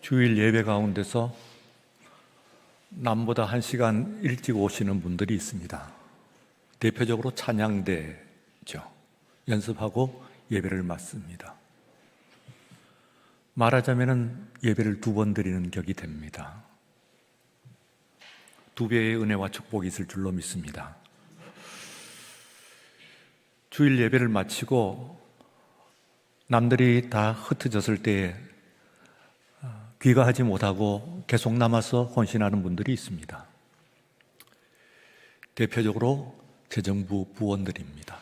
주일 예배 가운데서 남보다 1시간 일찍 오시는 분들이 있습니다. 대표적으로 찬양대죠. 연습하고 예배를 맡습니다. 말하자면 예배를 2번 드리는 격이 됩니다. 2배의 은혜와 축복이 있을 줄로 믿습니다. 주일 예배를 마치고 남들이 다 흩어졌을 때에 귀가하지 못하고 계속 남아서 헌신하는 분들이 있습니다. 대표적으로 재정부 부원들입니다.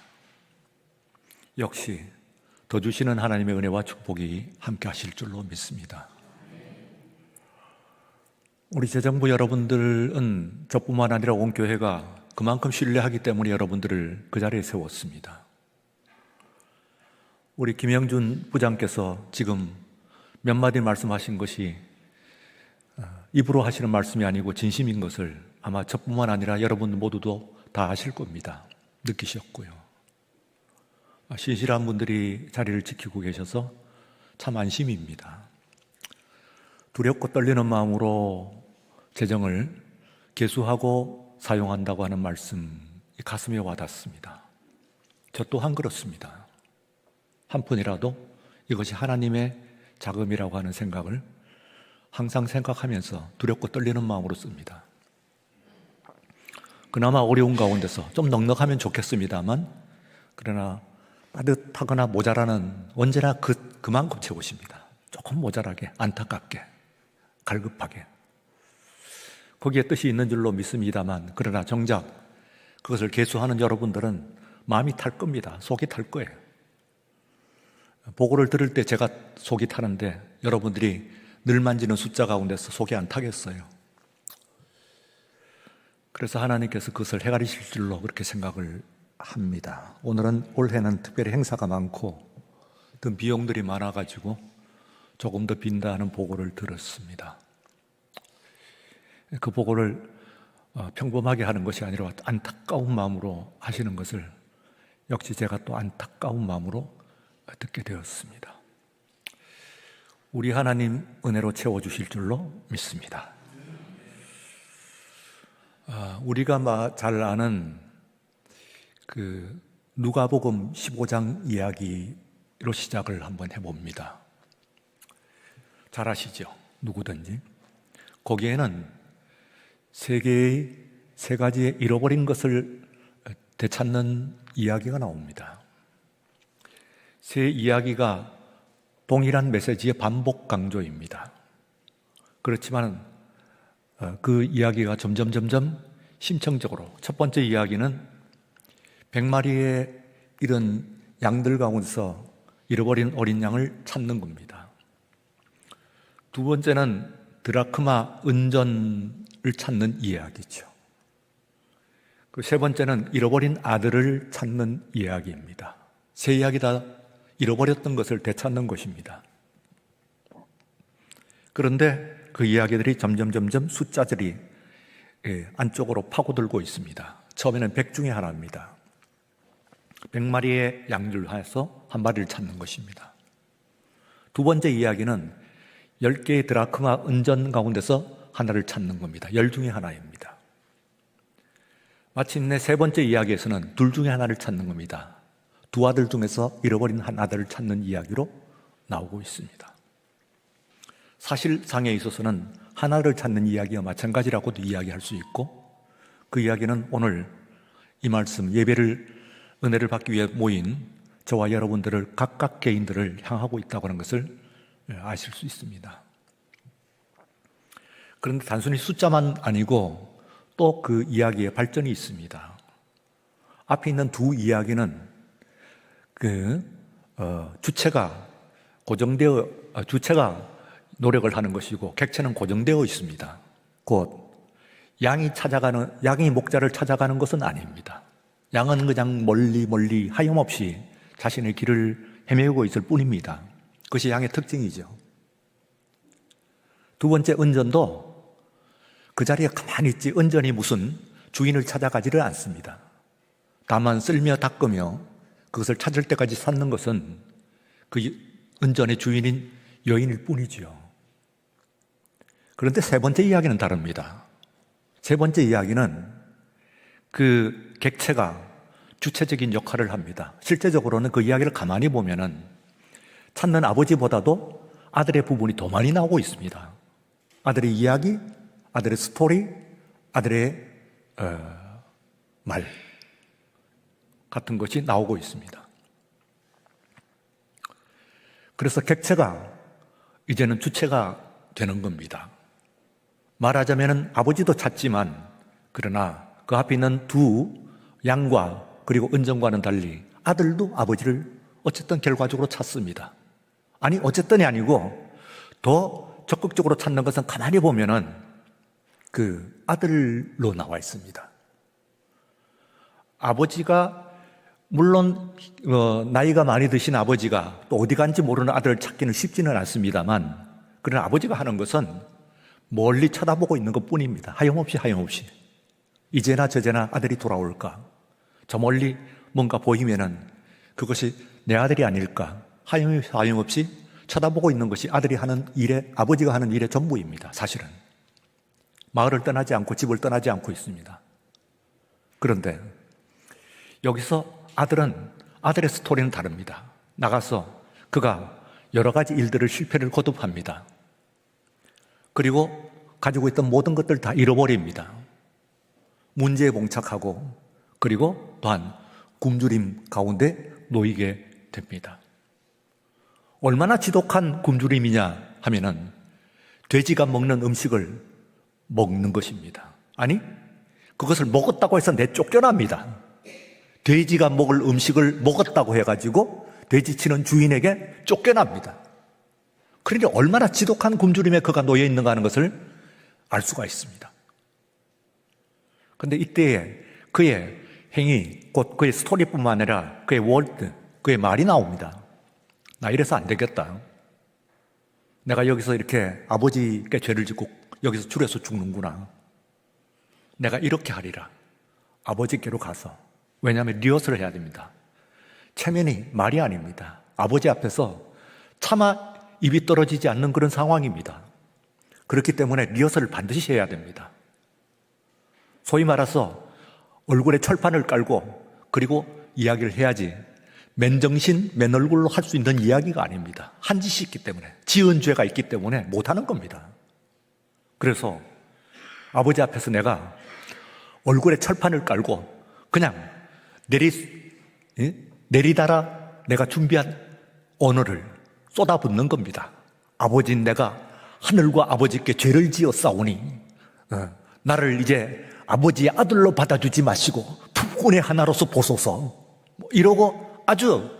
역시 더 주시는 하나님의 은혜와 축복이 함께 하실 줄로 믿습니다. 우리 재정부 여러분들은 저뿐만 아니라 온 교회가 그만큼 신뢰하기 때문에 여러분들을 그 자리에 세웠습니다. 우리 김영준 부장께서 지금 몇 마디 말씀하신 것이 입으로 하시는 말씀이 아니고 진심인 것을 아마 저뿐만 아니라 여러분 모두도 다 아실 겁니다. 느끼셨고요. 신실한 분들이 자리를 지키고 계셔서 참 안심입니다. 두렵고 떨리는 마음으로 재정을 계수하고 사용한다고 하는 말씀이 가슴에 와닿습니다. 저 또한 그렇습니다. 한 푼이라도 이것이 하나님의 자금이라고 하는 생각을 항상 생각하면서 두렵고 떨리는 마음으로 씁니다. 그나마 어려운 가운데서 좀 넉넉하면 좋겠습니다만, 그러나 빠듯하거나 모자라는 언제나 그만큼 채우십니다. 조금 모자라게, 안타깝게, 갈급하게. 거기에 뜻이 있는 줄로 믿습니다만, 그러나 정작 그것을 계수하는 여러분들은 마음이 탈 겁니다. 속이 탈 거예요. 보고를 들을 때 제가 속이 타는데 여러분들이 늘 만지는 숫자 가운데서 속이 안 타겠어요. 그래서 하나님께서 그것을 헤아리실 줄로 그렇게 생각을 합니다. 오늘은 올해는 특별히 행사가 많고 든 비용들이 많아가지고 조금 더 빈다는 보고를 들었습니다. 그 보고를 평범하게 하는 것이 아니라 안타까운 마음으로 하시는 것을 역시 제가 또 안타까운 마음으로 듣게 되었습니다. 우리 하나님 은혜로 채워주실 줄로 믿습니다. 우리가 잘 아는 그 누가복음 15장 이야기로 시작을 한번 해봅니다. 잘 아시죠? 누구든지. 거기에는 세 가지의 잃어버린 것을 되찾는 이야기가 나옵니다. 세 이야기가 동일한 메시지의 반복 강조입니다. 그렇지만 그 이야기가 점점 심층적으로, 첫 번째 이야기는 100마리의 이런 양들 가운데서 잃어버린 어린 양을 찾는 겁니다. 두 번째는 드라크마 은전을 찾는 이야기죠. 그 세 번째는 잃어버린 아들을 찾는 이야기입니다. 세 이야기 다 잃어버렸던 것을 되찾는 것입니다. 그런데 그 이야기들이 점점 숫자들이 안쪽으로 파고들고 있습니다. 처음에는 100 중에 하나입니다. 100마리의 양을 해서 한 마리를 찾는 것입니다. 두 번째 이야기는 10개의 드라크마 은전 가운데서 하나를 찾는 겁니다. 10 중에 하나입니다. 마침내 세 번째 이야기에서는 2 중에 하나를 찾는 겁니다. 2 아들 중에서 잃어버린 한 아들을 찾는 이야기로 나오고 있습니다. 사실상에 있어서는 하나를 찾는 이야기와 마찬가지라고도 이야기할 수 있고, 그 이야기는 오늘 이 말씀 예배를 은혜를 받기 위해 모인 저와 여러분들을 각각 개인들을 향하고 있다고 하는 것을 아실 수 있습니다. 그런데 단순히 숫자만 아니고 또 그 이야기에 발전이 있습니다. 앞에 있는 2 이야기는 주체가 노력을 하는 것이고 객체는 고정되어 있습니다. 곧 양이 목자를 찾아가는 것은 아닙니다. 양은 그냥 멀리 하염없이 자신의 길을 헤매고 있을 뿐입니다. 그것이 양의 특징이죠. 두 번째 은전도 그 자리에 가만히 있지 은전이 무슨 주인을 찾아가지를 않습니다. 다만 쓸며 닦으며 그것을 찾을 때까지 찾는 것은 그 은전의 주인인 여인일 뿐이죠. 그런데 세 번째 이야기는 다릅니다. 세 번째 이야기는 그 객체가 주체적인 역할을 합니다. 실제적으로는 그 이야기를 가만히 보면은 찾는 아버지보다도 아들의 부분이 더 많이 나오고 있습니다. 아들의 이야기, 아들의 스토리, 아들의 말 같은 것이 나오고 있습니다. 그래서 객체가 이제는 주체가 되는 겁니다. 말하자면 아버지도 찾지만 그러나 그 앞에 있는 두 양과 그리고 은정과는 달리 아들도 아버지를 어쨌든 결과적으로 찾습니다. 아니 어쨌든이 아니고 더 적극적으로 찾는 것은 가만히 보면은 그 아들로 나와 있습니다. 아버지가 물론 나이가 많이 드신 아버지가 또 어디 간지 모르는 아들을 찾기는 쉽지는 않습니다만 그러나 아버지가 하는 것은 멀리 쳐다보고 있는 것뿐입니다. 하염없이 이제나 저제나 아들이 돌아올까, 저 멀리 뭔가 보이면은 그것이 내 아들이 아닐까, 하염없이 쳐다보고 있는 것이 아들이 하는 일에, 아버지가 하는 일의 전부입니다. 사실은 마을을 떠나지 않고 집을 떠나지 않고 있습니다. 그런데 여기서 아들의 스토리는 다릅니다. 나가서 그가 여러 가지 일들을 실패를 거듭합니다. 그리고 가지고 있던 모든 것들 다 잃어버립니다. 문제에 봉착하고 그리고 또한 굶주림 가운데 놓이게 됩니다. 얼마나 지독한 굶주림이냐 하면은 돼지가 먹는 음식을 먹는 것입니다. 아니, 그것을 먹었다고 해서 내쫓겨납니다. 돼지가 먹을 음식을 먹었다고 해가지고 돼지치는 주인에게 쫓겨납니다. 그러니 얼마나 지독한 굶주림에 그가 놓여 있는가 하는 것을 알 수가 있습니다. 그런데 이때에 그의 행위, 곧 그의 스토리뿐만 아니라 그의 월드, 그의 말이 나옵니다. 나 이래서 안 되겠다. 내가 여기서 이렇게 아버지께 죄를 짓고 여기서 줄여서 죽는구나. 내가 이렇게 하리라. 아버지께로 가서. 왜냐하면 리허설을 해야 됩니다. 체면이 말이 아닙니다. 아버지 앞에서 차마 입이 떨어지지 않는 그런 상황입니다. 그렇기 때문에 리허설을 반드시 해야 됩니다. 소위 말해서 얼굴에 철판을 깔고 그리고 이야기를 해야지 맨정신, 맨얼굴로 할 수 있는 이야기가 아닙니다. 한 짓이 있기 때문에, 지은 죄가 있기 때문에 못하는 겁니다. 그래서 아버지 앞에서 내가 얼굴에 철판을 깔고 그냥 내리다라 내가 준비한 언어를 쏟아붓는 겁니다. 아버지, 내가 하늘과 아버지께 죄를 지었사오니 나를 이제 아버지의 아들로 받아주지 마시고 품꾼의 하나로서 보소서. 이러고 아주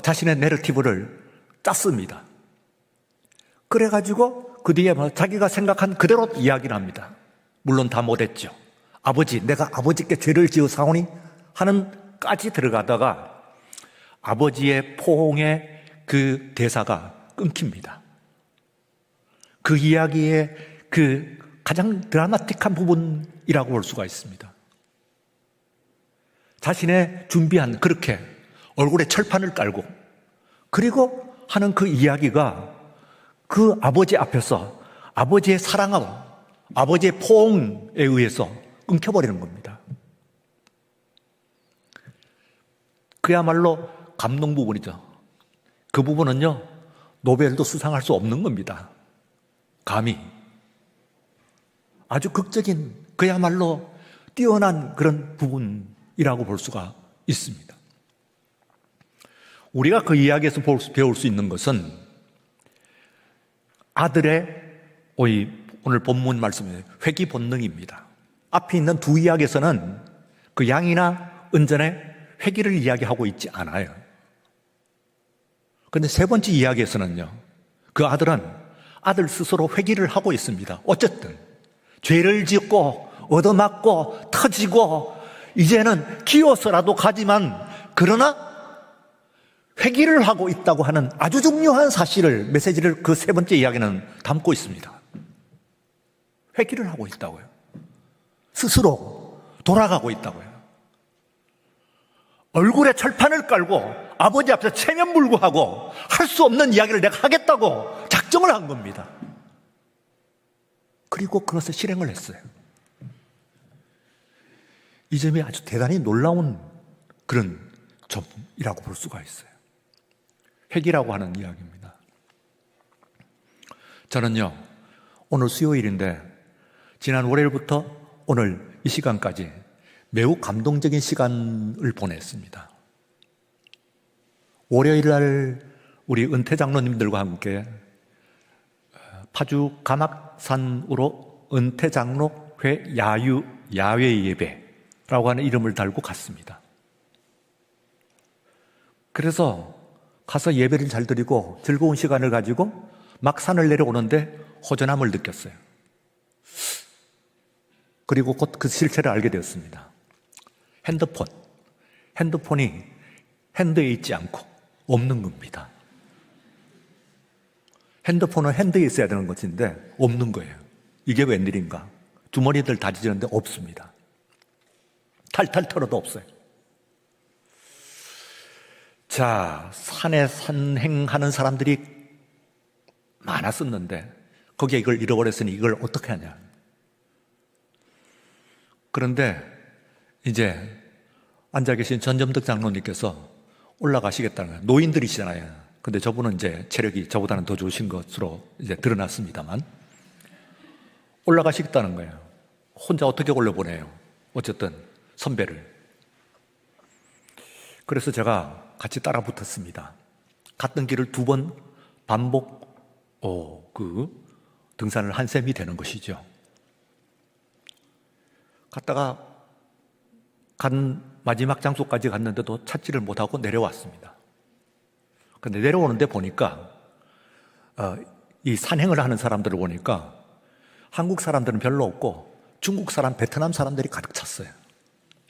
자신의 내러티브를 짰습니다. 그래가지고 그 뒤에 자기가 생각한 그대로 이야기를 합니다. 물론 다 못했죠. 아버지, 내가 아버지께 죄를 지어사오니 하는까지 들어가다가 아버지의 포옹의 그 대사가 끊깁니다. 그 이야기의 그 가장 드라마틱한 부분이라고 볼 수가 있습니다. 자신의 준비한 그렇게 얼굴에 철판을 깔고 그리고 하는 그 이야기가 그 아버지 앞에서 아버지의 사랑하고 아버지의 포옹에 의해서 끊겨버리는 겁니다. 그야말로 감동 부분이죠. 그 부분은요, 노벨도 수상할 수 없는 겁니다. 감히. 아주 극적인, 그야말로 뛰어난 그런 부분이라고 볼 수가 있습니다. 우리가 그 이야기에서 배울 수 있는 것은 아들의 오늘 본문 말씀의 회귀 본능입니다. 앞에 있는 두 이야기에서는 그 양이나 은전의 회귀를 이야기하고 있지 않아요. 그런데 세 번째 이야기에서는요, 그 아들은 아들 스스로 회귀를 하고 있습니다. 어쨌든 죄를 짓고 얻어맞고 터지고 이제는 기어서라도 가지만 그러나 회귀를 하고 있다고 하는 아주 중요한 사실을, 메시지를 그 세 번째 이야기는 담고 있습니다. 회귀를 하고 있다고요. 스스로 돌아가고 있다고요. 얼굴에 철판을 깔고 아버지 앞에서 체면불구하고 할 수 없는 이야기를 내가 하겠다고 작정을 한 겁니다. 그리고 그것을 실행을 했어요. 이 점이 아주 대단히 놀라운 그런 점이라고 볼 수가 있어요. 회개라고 하는 이야기입니다. 저는요, 오늘 수요일인데 지난 월요일부터 오늘 이 시간까지 매우 감동적인 시간을 보냈습니다. 월요일 날 우리 은퇴 장로님들과 함께 파주 가막산으로 은퇴 장로회 야외 예배라고 하는 이름을 달고 갔습니다. 그래서 가서 예배를 잘 드리고 즐거운 시간을 가지고 막 산을 내려오는데 허전함을 느꼈어요. 그리고 곧 그 실체를 알게 되었습니다. 핸드폰이 핸드에 있지 않고 없는 겁니다. 핸드폰은 핸드에 있어야 되는 것인데 없는 거예요. 이게 웬일인가? 주머니들 다 뒤지는데 없습니다. 탈탈 털어도 없어요. 자, 산에 산행하는 사람들이 많았었는데 거기에 이걸 잃어버렸으니 이걸 어떻게 하냐. 그런데 이제 앉아 계신 전점덕 장로님께서 올라가시겠다는 거예요. 노인들이시잖아요. 근데 저분은 이제 체력이 저보다는 더 좋으신 것으로 이제 드러났습니다만 올라가시겠다는 거예요. 혼자 어떻게 올려보내요? 어쨌든 선배를. 그래서 제가 같이 따라 붙었습니다. 갔던 길을 2번 반복 등산을 한 셈이 되는 것이죠. 갔다가 간 마지막 장소까지 갔는데도 찾지를 못하고 내려왔습니다. 근데 내려오는데 보니까 이 산행을 하는 사람들을 보니까 한국 사람들은 별로 없고 중국 사람, 베트남 사람들이 가득 찼어요.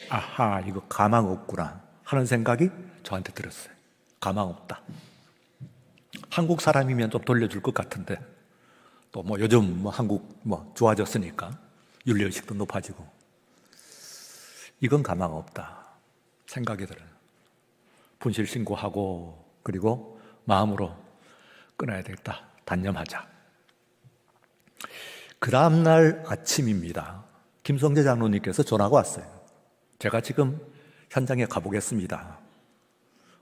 아하, 이거 가망 없구나 하는 생각이 저한테 들었어요. 가망 없다. 한국 사람이면 좀 돌려줄 것 같은데 또 요즘 한국 좋아졌으니까 윤리의식도 높아지고 이건 가망 없다 생각이 들어요. 분실 신고하고 그리고 마음으로 끊어야 되겠다. 단념하자. 그 다음날 아침입니다. 김성재 장로님께서 전화가 왔어요. 제가 지금 현장에 가보겠습니다.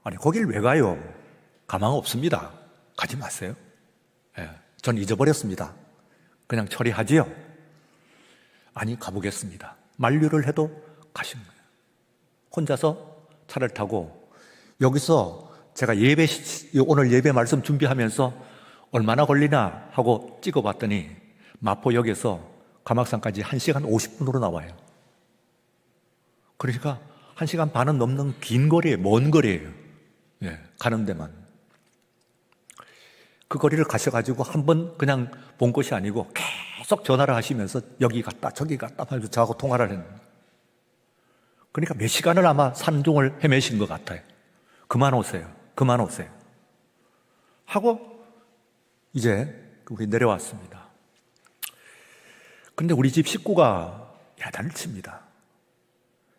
아니, 거길 왜 가요? 가망 없습니다. 가지 마세요. 전 잊어버렸습니다. 그냥 처리하지요. 아니, 가보겠습니다. 만류를 해도 가신 거예요. 혼자서 차를 타고 여기서 제가 오늘 예배 말씀 준비하면서 얼마나 걸리나 하고 찍어봤더니 마포역에서 가막산까지 1시간 50분으로 나와요. 그러니까 1시간 반은 넘는 긴 거리예요. 먼 거리예요. 가는 데만. 그 거리를 가셔가지고 한 번 그냥 본 것이 아니고 계속 전화를 하시면서 여기 갔다 저기 갔다 하면서 저하고 통화를 했는데 그러니까 몇 시간을 아마 산중을 헤매신 것 같아요. 그만 오세요. 하고 이제 우리 내려왔습니다. 근데 우리 집 식구가 야단을 칩니다.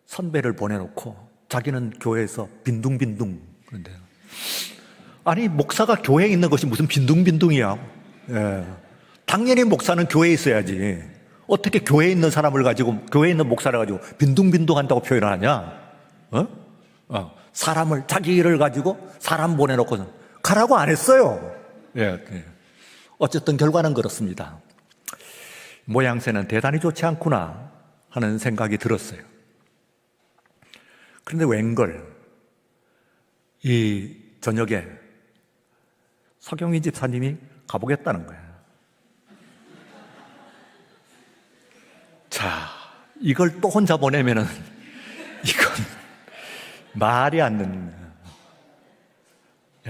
선배를 보내놓고 자기는 교회에서 빈둥빈둥. 그런데 아니, 목사가 교회에 있는 것이 무슨 빈둥빈둥이야. 당연히 목사는 교회에 있어야지. 어떻게 교회에 있는 사람을 가지고, 교회에 있는 목사를 가지고 빈둥빈둥 한다고 표현을 하냐? 사람을, 자기 일을 가지고 사람 보내놓고는 가라고 안 했어요. 어쨌든 결과는 그렇습니다. 모양새는 대단히 좋지 않구나 하는 생각이 들었어요. 그런데 웬걸, 이 저녁에 서경희 집사님이 가보겠다는 거예요. 자, 이걸 또 혼자 보내면은 이건 말이 안 되는.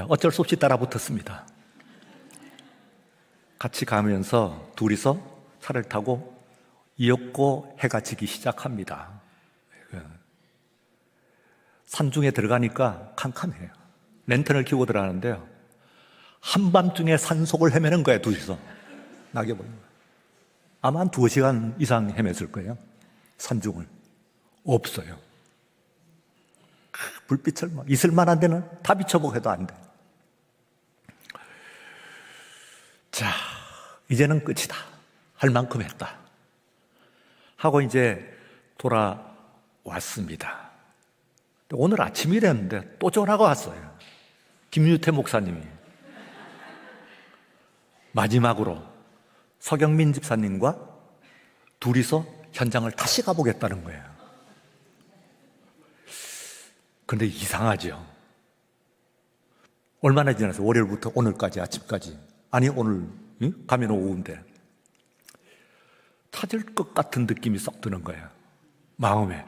어쩔 수 없이 따라 붙었습니다. 같이 가면서 둘이서 차를 타고 이윽고 해가 지기 시작합니다. 산중에 들어가니까 캄캄해요. 랜턴을 켜고 들어가는데요. 한밤중에 산속을 헤매는 거예요, 둘이서. 낙엽을. 아마 한 2시간 이상 헤맸을 거예요. 산중을. 없어요. 불빛을 있을 만한 데는 다 비춰보고 해도 안 돼. 자, 이제는 끝이다. 할 만큼 했다 하고 이제 돌아왔습니다. 오늘 아침이 됐는데 또 전화가 왔어요. 김유태 목사님이 마지막으로 서경민 집사님과 둘이서 현장을 다시 가보겠다는 거예요. 그런데 이상하죠. 얼마나 지나서 월요일부터 오늘까지 아침까지, 아니 오늘 가면 오후인데 찾을 것 같은 느낌이 썩 드는 거예요. 마음에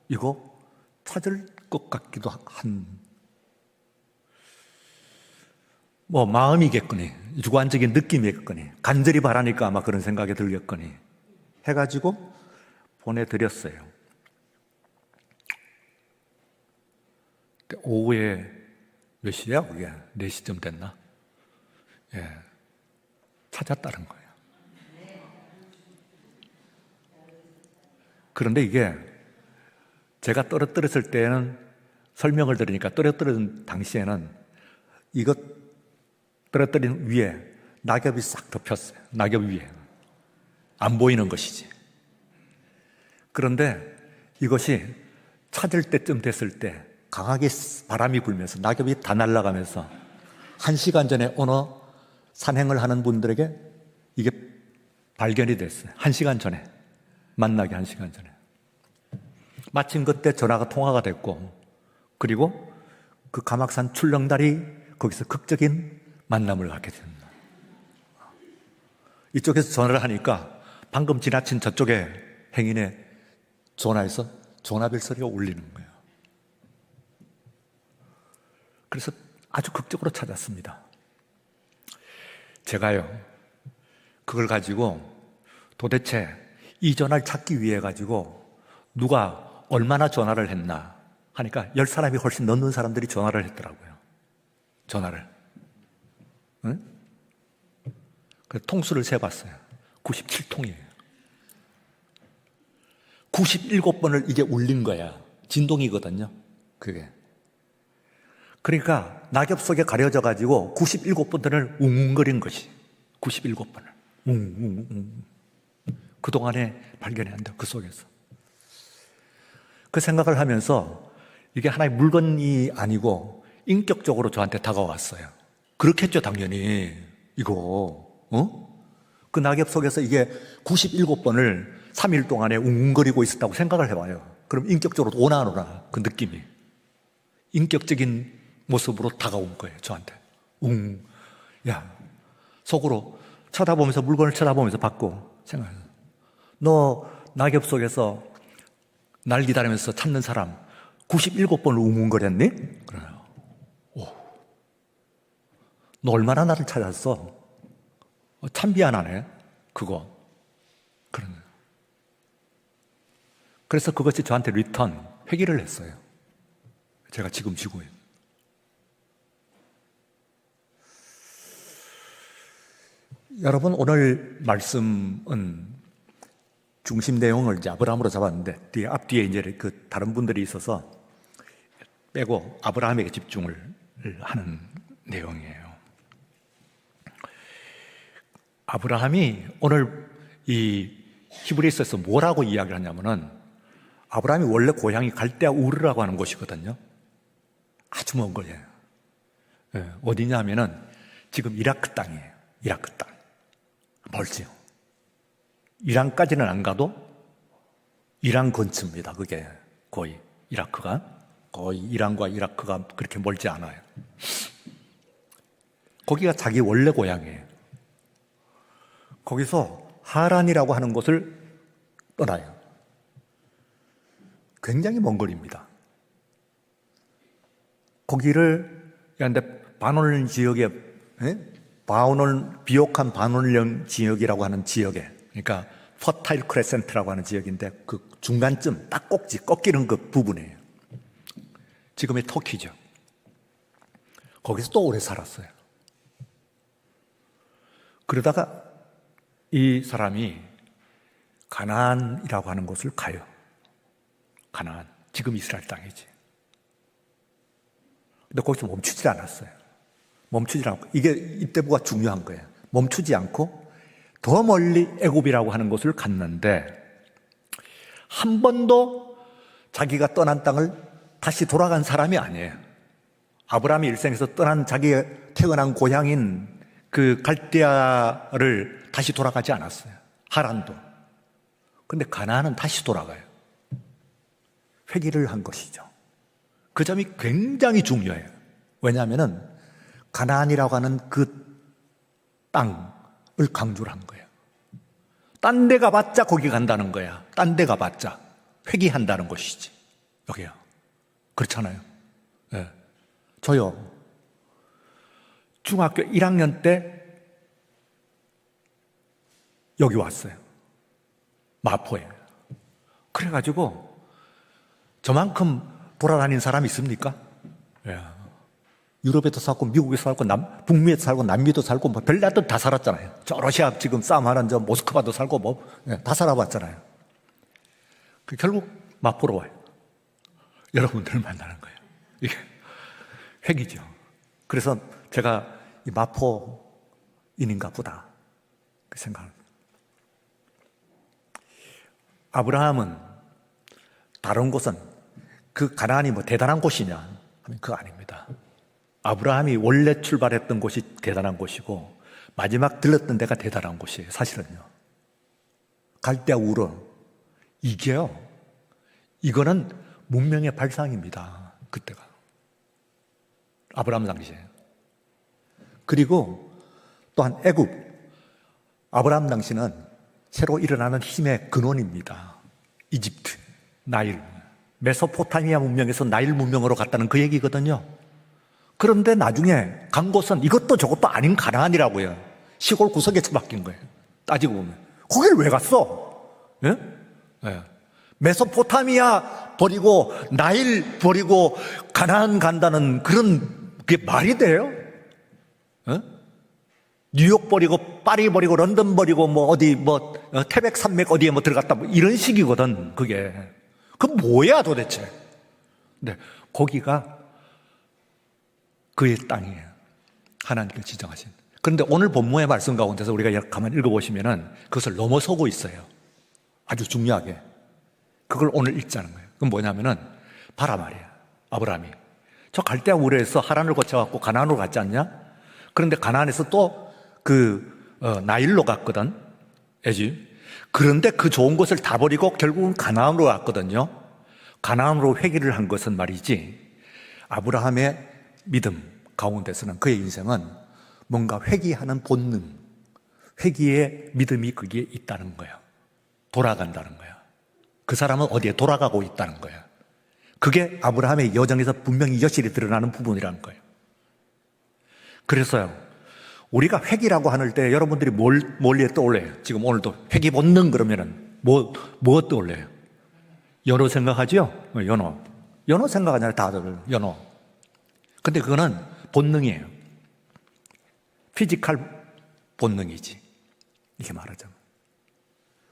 이거 찾을 것 같기도 한, 뭐 마음이겠거니, 주관적인 느낌이겠거니, 간절히 바라니까 아마 그런 생각이 들겠거니 해가지고 보내드렸어요. 오후에 몇 시야? 그게 4시쯤 됐나? 예, 찾았다는 거예요. 그런데 이게 제가 떨어뜨렸을 때는 설명을 들으니까, 떨어뜨린 당시에는 이것 떨어뜨린 위에 낙엽이 싹 덮였어요. 낙엽 위에 안 보이는 것이지. 그런데 이것이 찾을 때쯤 됐을 때 강하게 바람이 불면서 낙엽이 다 날아가면서 1시간 전에 어느 산행을 하는 분들에게 이게 발견이 됐어요. 1시간 전에, 만나기 1시간 전에. 마침 그때 전화가 통화가 됐고, 그리고 그 가막산 출렁다리 거기서 극적인 만남을 갖게 됩니다. 이쪽에서 전화를 하니까 방금 지나친 저쪽에 행인의 전화에서 전화벨 소리가 울리는 거예요. 그래서 아주 극적으로 찾았습니다. 제가요, 그걸 가지고 도대체 이 전화를 찾기 위해 가지고 누가 얼마나 전화를 했나 하니까 10사람이 훨씬 넘는 사람들이 전화를 했더라고요. 전화를. 응? 그래서 통수를 세봤어요. 97통이에요. 97번을 이게 울린 거야. 진동이거든요, 그게. 그러니까 낙엽 속에 가려져 가지고 97번을 웅웅거린 것이, 97번을 웅웅웅. 그동안에 발견했는데 그 속에서 그 생각을 하면서 이게 하나의 물건이 아니고 인격적으로 저한테 다가왔어요. 그렇겠죠, 당연히. 이거 그 낙엽 속에서 이게 97번을 3일 동안에 웅웅거리고 있었다고 생각을 해봐요. 그럼 인격적으로 오나 안 오나, 그 느낌이 인격적인 모습으로 다가온 거예요, 저한테. 야, 속으로 쳐다보면서, 물건을 쳐다보면서 받고 생각해요. 너 낙엽 속에서 날 기다리면서 찾는 사람 97번을 웅웅거렸니? 그래요. 오, 너 얼마나 나를 찾았어? 참 미안하네, 그거. 그러네. 그래서 그것이 저한테 리턴, 회귀를 했어요. 제가 지금 지고 있는. 여러분, 오늘 말씀은 중심 내용을 이제 아브라함으로 잡았는데 앞뒤에 이제 그 다른 분들이 있어서 빼고 아브라함에게 집중을 하는 내용이에요. 아브라함이 오늘 이 히브리서에서 뭐라고 이야기를 하냐면은, 아브라함이 원래 고향이 갈대아 우르라고 하는 곳이거든요. 아주 먼 거예요. 어디냐 하면은 지금 이라크 땅이에요. 이라크 땅. 멀지요. 이란까지는 안 가도 이란 근처입니다. 그게 거의 이라크가, 거의 이란과 이라크가 그렇게 멀지 않아요. 거기가 자기 원래 고향이에요. 거기서 하란이라고 하는 곳을 떠나요. 굉장히 먼 거리입니다. 거기를, 그런데 바놀 지역에, 비옥한 바놀령 지역이라고 하는 지역에, 그러니까 퍼타일 크레센트라고 하는 지역인데 그 중간쯤 딱 꼭지 꺾이는 그 부분이에요. 지금의 터키죠. 거기서 또 오래 살았어요. 그러다가 이 사람이 가나안이라고 하는 곳을 가요. 가나안, 지금 이스라엘 땅이지. 근데 거기서 멈추질 않았어요. 멈추질 않고, 이게 이때 뭐가 중요한 거예요. 멈추지 않고 더 멀리 애굽이라고 하는 곳을 갔는데 한 번도 자기가 떠난 땅을 다시 돌아간 사람이 아니에요. 아브라함이 일생에서 떠난 자기가 태어난 고향인 그 갈대아를 다시 돌아가지 않았어요. 하란도. 근데 가나안은 다시 돌아가요. 회개를 한 것이죠. 그 점이 굉장히 중요해요. 왜냐하면 가나안이라고 하는 그 땅을 강조를 한 거예요. 딴 데 가봤자 거기 간다는 거야. 딴 데 가봤자 회개한다는 것이지. 여기요. 그렇잖아요. 네. 저요. 중학교 1학년 때 여기 왔어요. 마포에. 그래가지고 저만큼 돌아다닌 사람이 있습니까? 예. 유럽에도 살고 미국에도 살고 북미에도 살고 남미도 살고 뭐 별나듯 다 살았잖아요. 저 러시아 지금 싸움하는 저 모스크바도 살고 뭐 다 살아봤잖아요. 결국 마포로 와요. 여러분들을 만나는 거예요. 이게 획이죠. 그래서 제가 이 마포인인가 보다 그 생각합니다. 아브라함은 다른 곳은 그 가나안이 뭐 대단한 곳이냐 하면 그거 아닙니다. 아브라함이 원래 출발했던 곳이 대단한 곳이고 마지막 들렀던 데가 대단한 곳이에요. 사실은요. 갈대아 우르 이게요. 이거는 문명의 발상입니다. 그때가. 아브라함 당시에. 그리고 또한 애굽. 아브라함 당시는 새로 일어나는 힘의 근원입니다. 이집트, 나일. 메소포타미아 문명에서 나일 문명으로 갔다는 그 얘기거든요. 그런데 나중에 간 곳은 이것도 저것도 아닌 가나안이라고요. 시골 구석에 처박힌 거예요. 따지고 보면. 거길 왜 갔어? 예? 예. 메소포타미아 버리고 나일 버리고 가나안 간다는 그런 게 말이 돼요? 예? 뉴욕 버리고 파리 버리고 런던 버리고 뭐 어디 뭐 태백 산맥 어디에 뭐 들어갔다 뭐 이런 식이거든. 그게. 그 뭐야 도대체? 네, 거기가 그의 땅이에요. 하나님께서 지정하신. 그런데 오늘 본문의 말씀 가운데서 우리가 가만히 읽어보시면은 그것을 넘어서고 있어요. 아주 중요하게. 그걸 오늘 읽자는 거예요. 그건 뭐냐면은 봐라 말이야. 아브라함이. 저 갈대아 우르에서 하란을 거쳐갖고 가나안으로 갔지 않냐? 그런데 가나안에서 또 나일로 갔거든. 애집. 그런데 그 좋은 것을 다 버리고 결국은 가나안으로 갔거든요. 가나안으로 회개를 한 것은 말이지. 아브라함의 믿음 가운데서는 그의 인생은 뭔가 회개하는 본능, 회개의 믿음이 거기에 있다는 거예요. 돌아간다는 거예요. 그 사람은 어디에 돌아가고 있다는 거예요. 그게 아브라함의 여정에서 분명히 여실히 드러나는 부분이라는 거예요. 그래서요, 우리가 회개라고 하는 때 여러분들이 뭘리에 떠올려요? 지금 오늘도 회개 본능 그러면은 뭐 떠올려요? 연어 생각하죠? 연어. 연어 생각하잖아요, 다들. 연어. 근데 그거는 본능이에요. 피지컬 본능이지. 이렇게 말하자면.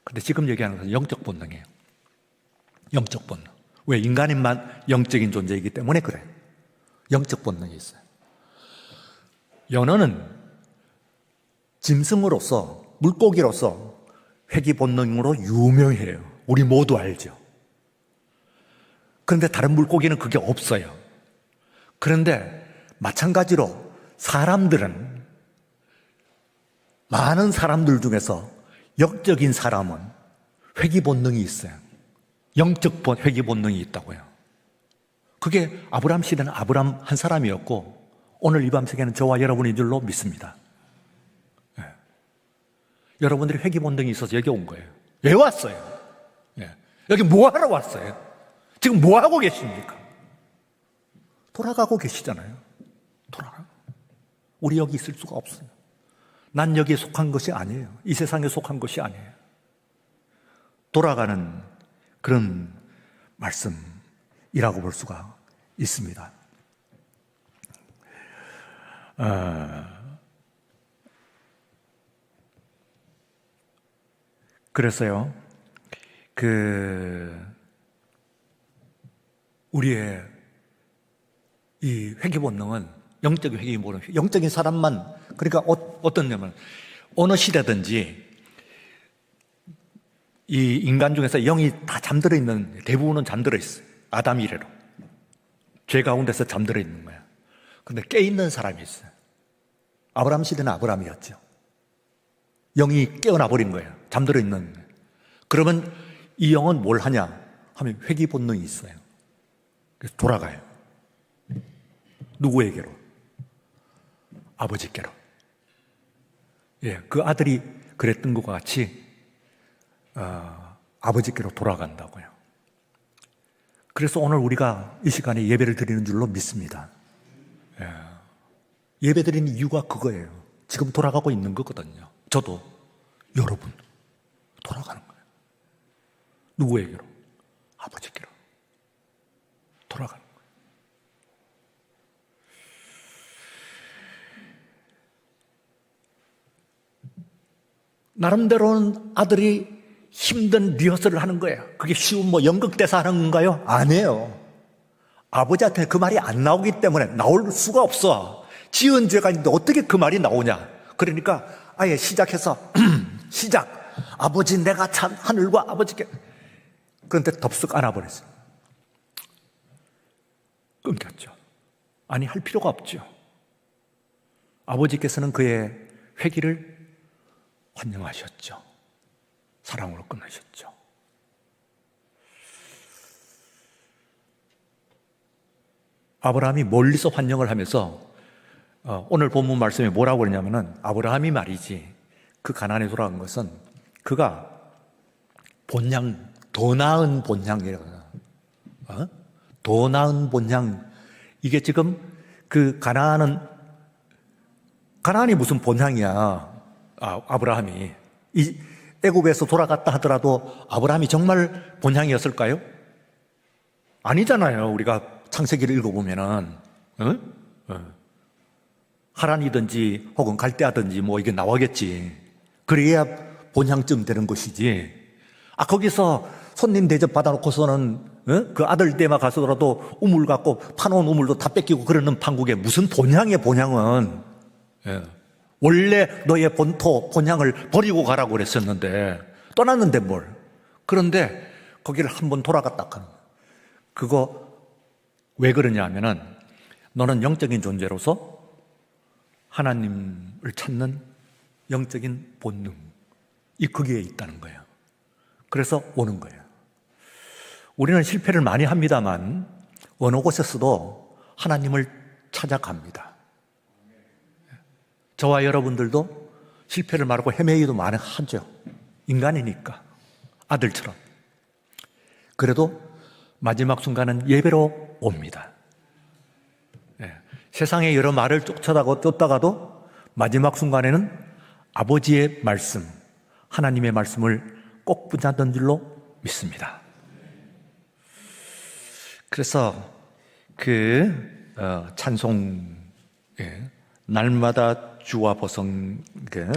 근데 지금 얘기하는 것은 영적 본능이에요. 영적 본능. 왜? 인간인만 영적인 존재이기 때문에 그래. 영적 본능이 있어요. 연어는 짐승으로서, 물고기로서 회귀 본능으로 유명해요. 우리 모두 알죠. 그런데 다른 물고기는 그게 없어요. 그런데 마찬가지로 사람들은, 많은 사람들 중에서 영적인 사람은 회귀 본능이 있어요. 영적 회귀 본능이 있다고요. 그게 아브라함 시대는 아브라함 한 사람이었고 오늘 이 밤새는 저와 여러분인 줄로 믿습니다. 네. 여러분들이 회귀 본능이 있어서 여기 온 거예요. 왜 왔어요? 네. 여기 뭐 하러 왔어요? 지금 뭐 하고 계십니까? 돌아가고 계시잖아요. 돌아가. 우리 여기 있을 수가 없어요. 난 여기에 속한 것이 아니에요. 이 세상에 속한 것이 아니에요. 돌아가는 그런 말씀이라고 볼 수가 있습니다. 그래서요, 우리의 이 회귀 본능은 영적인 회귀 본능, 영적인 사람만, 그러니까 어떻냐면 어느 시대든지 이 인간 중에서 영이 다 잠들어 있는, 대부분은 잠들어 있어요. 아담 이래로. 죄 가운데서 잠들어 있는 거야. 근데 깨있는 사람이 있어요. 아브라함 시대는 아브라함이었죠. 영이 깨어나 버린 거예요. 잠들어 있는 거예요. 그러면 이 영은 뭘 하냐 하면 회귀 본능이 있어요. 그래서 돌아가요. 누구에게로? 아버지께로. 예, 그 아들이 그랬던 것과 같이 아버지께로 돌아간다고요. 그래서 오늘 우리가 이 시간에 예배를 드리는 줄로 믿습니다. 예. 예배 드리는 이유가 그거예요. 지금 돌아가고 있는 거거든요. 저도, 여러분, 돌아가는 거예요. 누구에게로? 아버지께로. 돌아가는 거예요. 나름대로는 아들이 힘든 리허설을 하는 거예요. 그게 쉬운 연극대사 하는 건가요? 아니에요. 아버지한테 그 말이 안 나오기 때문에 나올 수가 없어. 지은 죄가 있는데 어떻게 그 말이 나오냐. 그러니까 아예 시작해서 시작. 아버지 내가 참 하늘과 아버지께. 그런데 덥석 안아버렸어요. 끊겼죠. 아니 할 필요가 없죠. 아버지께서는 그의 회개를 환영하셨죠. 사랑으로 끝나셨죠. 아브라함이 멀리서 환영을 하면서 오늘 본문 말씀에 뭐라고 그러냐면은 아브라함이 말이지 그 가나안에 돌아간 것은 그가 본향, 더 나은 본향이라고 더 나은 본향. 이게 지금 그 가나안이 무슨 본향이야. 아브라함이 이 애굽에서 돌아갔다 하더라도 아브라함이 정말 본향이었을까요? 아니잖아요. 우리가 창세기를 읽어보면은 하란이든지 혹은 갈대아든지 이게 나오겠지. 그래야 본향쯤 되는 것이지. 거기서 손님 대접 받아놓고서는 그 아들 댁만 가서라도 우물 갖고 파놓은 우물도 다 뺏기고 그러는 판국에 무슨 본향이야. 본향은 원래 너의 본토 본향을 버리고 가라고 그랬었는데 떠났는데 뭘. 그런데 거기를 한번 돌아갔다 하는 거야. 그거 왜 그러냐 하면은 너는 영적인 존재로서 하나님을 찾는 영적인 본능 이 거기에 있다는 거예요. 그래서 오는 거예요. 우리는 실패를 많이 합니다만 어느 곳에서도 하나님을 찾아갑니다. 저와 여러분들도 실패를 말하고 헤매기도 많이 하죠. 인간이니까. 아들처럼. 그래도 마지막 순간은 예배로 옵니다. 세상의 여러 말을 쫓다가도 마지막 순간에는 아버지의 말씀, 하나님의 말씀을 꼭 붙잡는 줄로 믿습니다. 그래서 찬송, 날마다 주와 보성게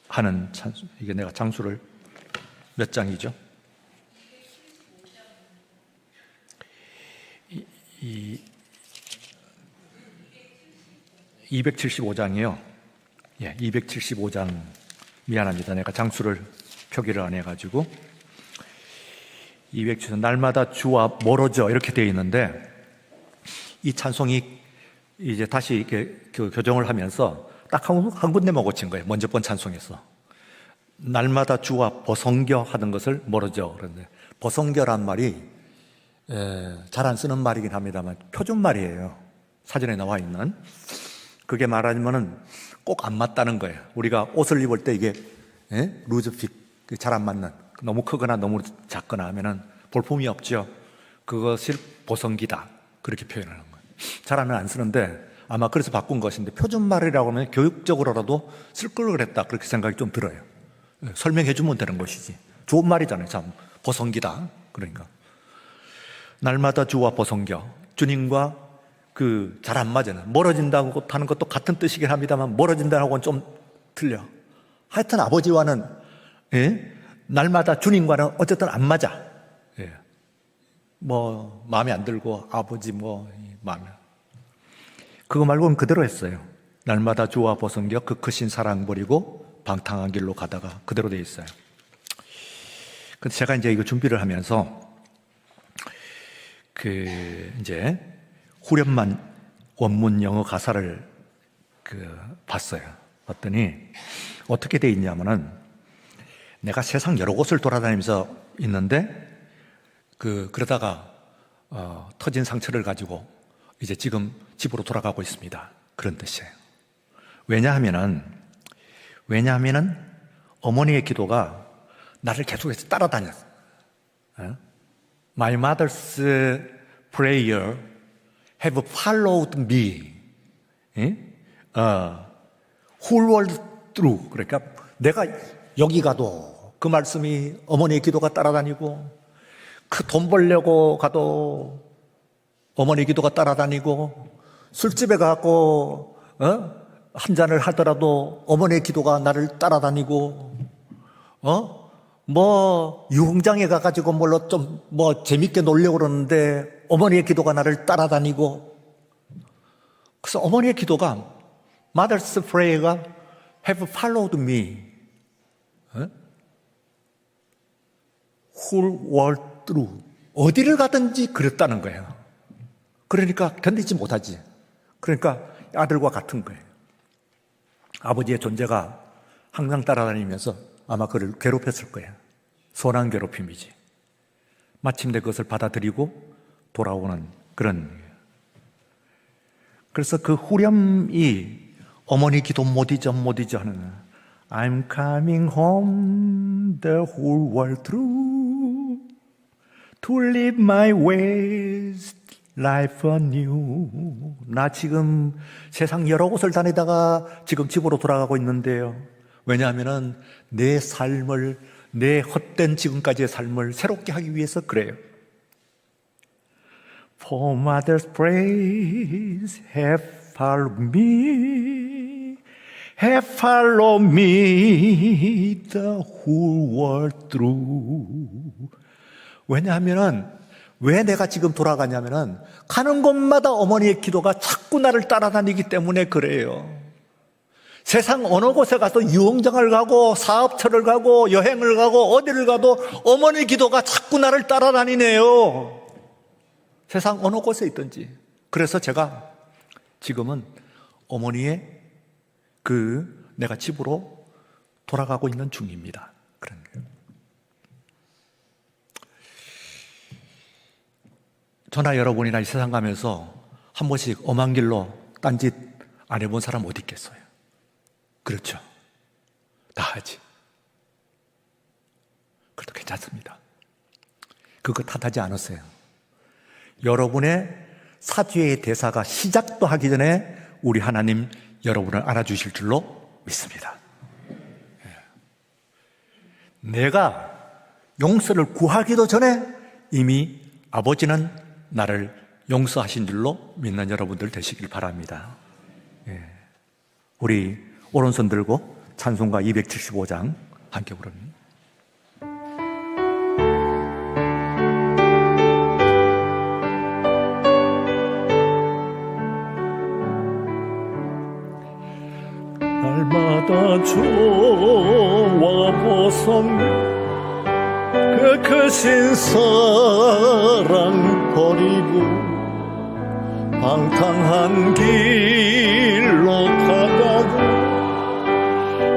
하는 찬송. 이게 내가 장수를 몇 장이죠? 275장이요. 275장. 미안합니다. 내가 장수를 표기를 안 해가지고. 275장. 날마다 주와 멀어져. 이렇게 되어 있는데, 이 찬송이 이제 다시 이렇게 교정을 하면서 딱 한 군데만 고친 거예요. 먼저 번 찬송에서. 날마다 주와 보성겨 하던 것을 멀어져. 그런데, 보성겨란 말이, 잘 안 쓰는 말이긴 합니다만, 표준말이에요. 사전에 나와 있는. 그게 말하자면은 꼭 안 맞다는 거예요. 우리가 옷을 입을 때 이게 루즈핏 잘 안 맞는, 너무 크거나 너무 작거나 하면은 볼품이 없죠. 그것을 보성기다 그렇게 표현하는 거예요. 잘 안 쓰는데 아마 그래서 바꾼 것인데 표준말이라고 하면 교육적으로라도 쓸 걸 그랬다 그렇게 생각이 좀 들어요. 설명해 주면 되는 것이지. 좋은 말이잖아요. 참 보성기다. 그러니까 날마다 주와 보성겨. 주님과 잘 안 맞아요. 멀어진다고 하는 것도 같은 뜻이긴 합니다만 멀어진다고는 좀 틀려. 하여튼 아버지와는 날마다 주님과는 어쨌든 안 맞아. 마음에 안 들고 아버지 마음에. 그거 말고는 그대로 했어요. 날마다 주와 보성겨 그 크신 사랑 버리고 방탕한 길로 가다가 그대로 돼 있어요. 근데 제가 이제 이거 준비를 하면서 이제 후렴만 원문 영어 가사를 봤어요. 봤더니 어떻게 돼 있냐면은 내가 세상 여러 곳을 돌아다니면서 있는데 그러다가 터진 상처를 가지고 이제 지금 집으로 돌아가고 있습니다. 그런 뜻이에요. 왜냐하면은 어머니의 기도가 나를 계속해서 따라다녔어요. My mother's prayer have followed me. whole world through. 그러니까 내가 여기 가도 그 말씀이 어머니의 기도가 따라다니고, 그 돈 벌려고 가도 어머니의 기도가 따라다니고, 술집에 가고 한 잔을 하더라도 어머니의 기도가 나를 따라다니고, 유흥장에 가가지고 재밌게 놀려고 그러는데 어머니의 기도가 나를 따라다니고. 그래서 어머니의 기도가, Mother's prayer가 have followed me. whole world through. 어디를 가든지 그랬다는 거예요. 그러니까 견디지 못하지. 그러니까 아들과 같은 거예요. 아버지의 존재가 항상 따라다니면서 아마 그를 괴롭혔을 거예요. 선한 괴롭힘이지. 마침내 그것을 받아들이고 돌아오는 그런. 그래서 그 후렴이 어머니 기도 못 잊어 하는 I'm coming home the whole world through to live my ways life anew. 나 지금 세상 여러 곳을 다니다가 지금 집으로 돌아가고 있는데요. 왜냐하면은 내 삶을, 내 헛된 지금까지의 삶을 새롭게 하기 위해서 그래요. For mother's praise have followed me, have followed me the whole world through. 왜냐하면은 왜 내가 지금 돌아가냐면은 가는 곳마다 어머니의 기도가 자꾸 나를 따라다니기 때문에 그래요. 세상 어느 곳에 가서 유흥장을 가고 사업처를 가고 여행을 가고 어디를 가도 어머니 기도가 자꾸 나를 따라다니네요. 세상 어느 곳에 있든지. 그래서 제가 지금은 어머니의 내가 집으로 돌아가고 있는 중입니다. 그런 거예요. 저나 여러분이나 이 세상 가면서 한 번씩 엄한 길로 딴짓 안 해본 사람 어디 있겠어요? 그렇죠. 다 하지. 그래도 괜찮습니다. 그거 탓하지 않았어요. 여러분의 사죄의 대사가 시작도 하기 전에 우리 하나님 여러분을 알아주실 줄로 믿습니다. 내가 용서를 구하기도 전에 이미 아버지는 나를 용서하신 줄로 믿는 여러분들 되시길 바랍니다. 우리 오른손 들고 찬송가 275장 함께 부릅니다. 날마다 주와 보성 그 크신 사랑 버리고 방탕한 길로 가다가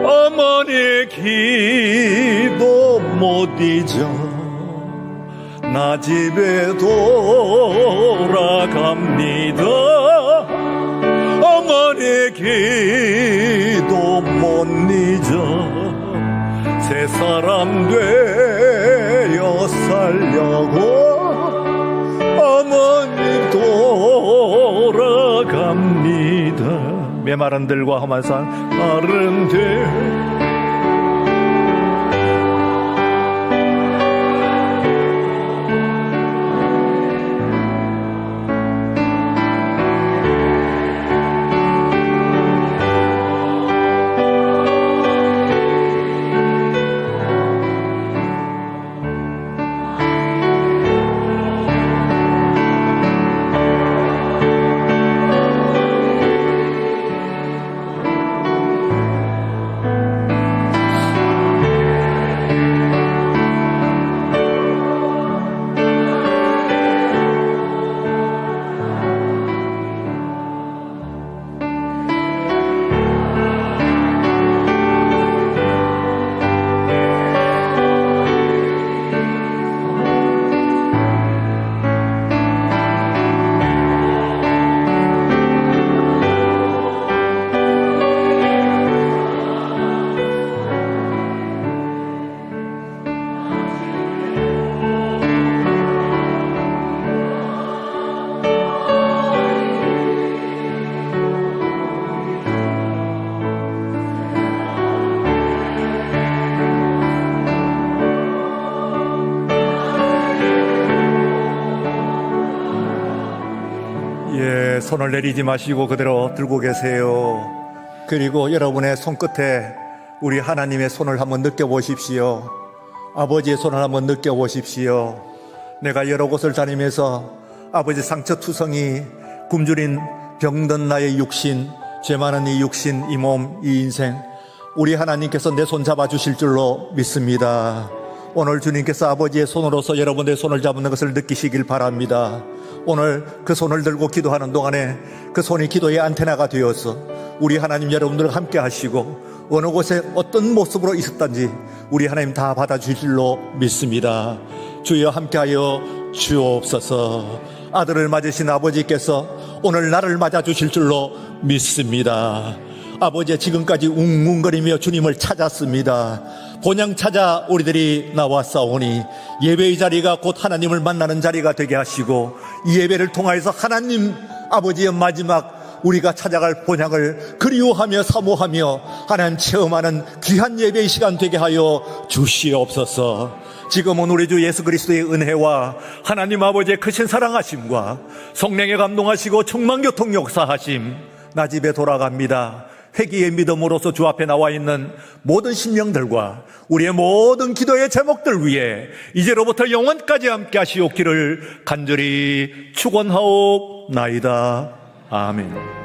어머니의 기도 못 잊어 나 집에 돌아갑니다. 어머니의 기도 못 잊어 새 사람 되어 살려고 어머니 돌아갑니다. 메마른 들과 험한 산 마른 들 손을 내리지 마시고 그대로 들고 계세요. 그리고 여러분의 손끝에 우리 하나님의 손을 한번 느껴보십시오. 아버지의 손을 한번 느껴보십시오. 내가 여러 곳을 다니면서 아버지 상처투성이 굶주린 병든 나의 육신, 죄 많은 이 육신, 이 몸, 이 인생, 우리 하나님께서 내 손 잡아주실 줄로 믿습니다. 오늘 주님께서 아버지의 손으로서 여러분의 손을 잡는 것을 느끼시길 바랍니다. 오늘 그 손을 들고 기도하는 동안에 그 손이 기도의 안테나가 되어서 우리 하나님 여러분들과 함께 하시고 어느 곳에 어떤 모습으로 있었던지 우리 하나님 다 받아주실 줄로 믿습니다. 주여 함께하여 주옵소서. 아들을 맞으신 아버지께서 오늘 나를 맞아주실 줄로 믿습니다. 아버지, 지금까지 웅웅거리며 주님을 찾았습니다. 본향 찾아 우리들이 나왔사오니 예배의 자리가 곧 하나님을 만나는 자리가 되게 하시고 이 예배를 통하여서 하나님 아버지의 마지막 우리가 찾아갈 본향을 그리워하며 사모하며 하나님 체험하는 귀한 예배의 시간 되게 하여 주시옵소서. 지금은 우리 주 예수 그리스도의 은혜와 하나님 아버지의 크신 사랑하심과 성령의 감동하시고 충만교통 역사하심, 나 집에 돌아갑니다. 회개의 믿음으로서 주 앞에 나와 있는 모든 심령들과 우리의 모든 기도의 제목들 위해 이제로부터 영원까지 함께 하시옵기를 간절히 축원하옵나이다. 아멘.